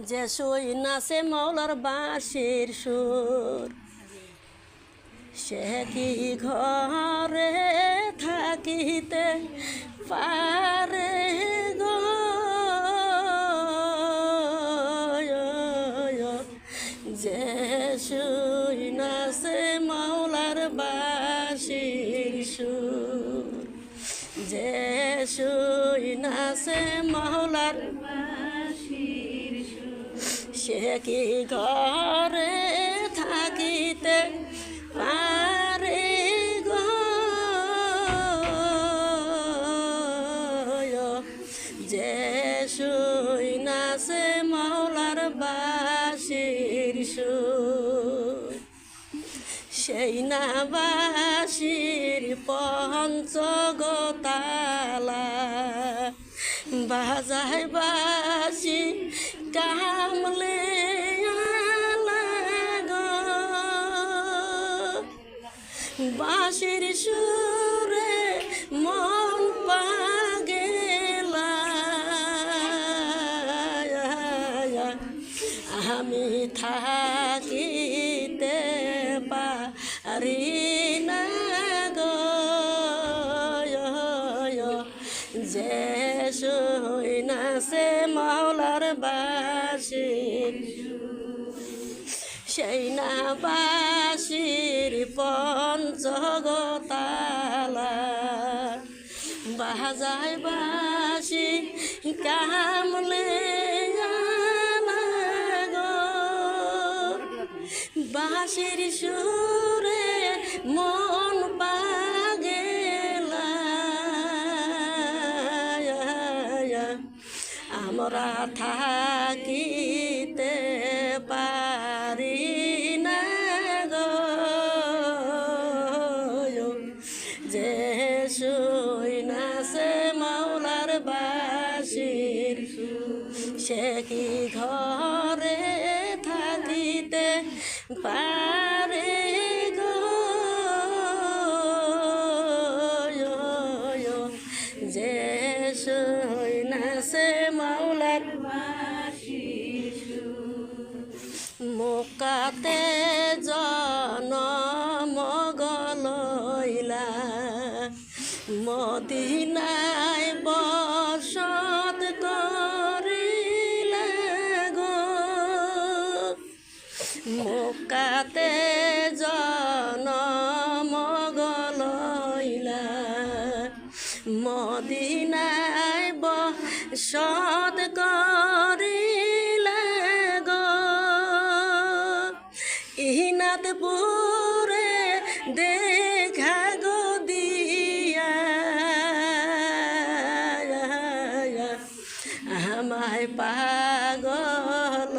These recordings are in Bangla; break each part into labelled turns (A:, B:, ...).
A: যে সই নাচে মৌলার বাঁশির সুর সে কি ঘরে থাকিতে পারে গো যে সই নাচে মৌলার বাঁশির সুর যে সই নাচে মৌলার সে কি ঘরে থাকিতে পারে গো যে শুই নাচে মৌলার বাঁশির সুর সেই না বাঁশির পঞ্চগতালা বাজায় বাঁশি কামলে বাঁশির সুরে মন পাগেলা আমি থাকিতে পারি না গো যে সই নাচে মৌলার বাঁশির সেই না বাঁশির পঞ্চগতালা বাজায় বাঁশি কামলে গো বাঁশির সুরে মন পাগেলা আমরা থাকিতে পারি না গো যে শুই নাচে মৌলার বাঁশির সে কি ঘরে থাকিতে পারে গো যে শুই নাচে মৌলার মোকাতে জনম গলইলা মদিনায় বসত করিলা গো মোকাতে জনম গলইলা মদিনায় বসত করিলা গো ইনাতপুরে দেখা গো দিয়া আমায় পাগল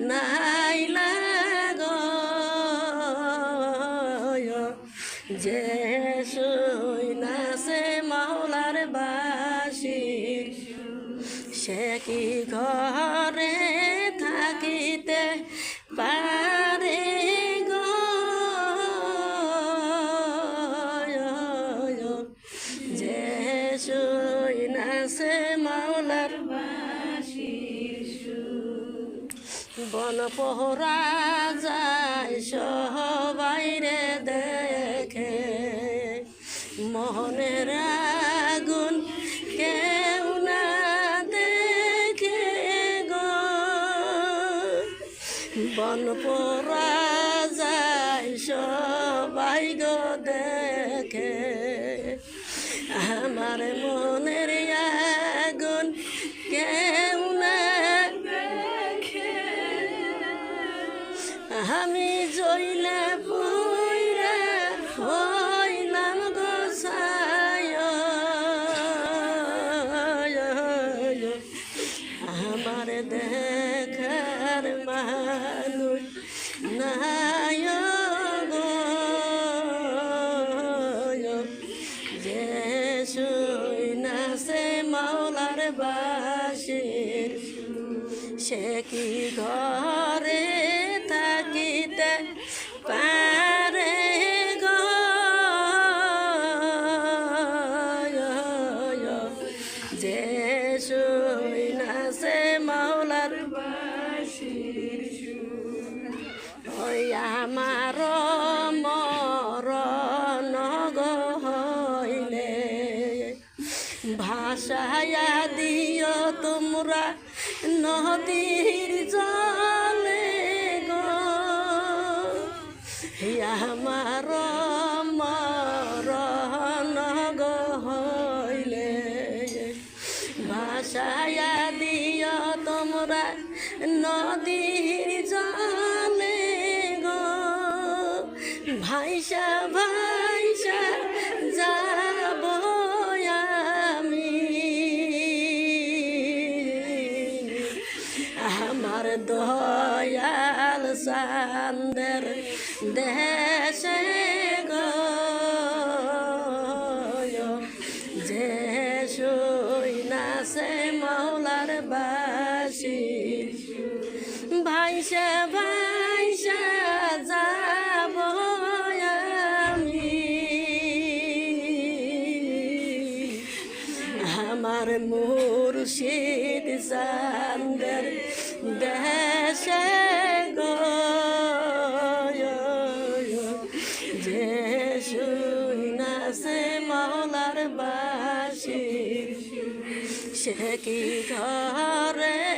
A: নাইলা গো যে শুই নাচে মৌলার বাঁশির সে কি ঘরে থাকিতে পারে গো যে শুই নাচে মৌলার বন পোহরা যায় সবাই রে দেখে মোহনের আগুন কেউ না দেখে গো বন পোহরা যায় সবাই গো দেখে আমার মনের আগুন কেউ না আমি জইলা পুইরা হইলাম গোসায় আমার দেখার মানুষ নাই গো যে শুই নাচে মৌলার বাঁশির সে কি ঘরে থাকিতে পারে গো যে শুই নাচে মৌলা ওই আমার মরণ হইলে ভাসায়া দিও তোমরা নদীর জলে গো আমার মরণ হইলে ভাসায়া দিও তোমরা নদীর জলে গো ভাইসা ভাইসা যাব আমি আমার দয়াল চাঁদের দেশে গো যে শুই নাচে মৌলার বাসি ভাইসা ভাইসা যাব আমি আমার মুর্শিদ চাঁদের দেশে গো যে শুই নাচে মৌলার বাসি সে কি ঘরে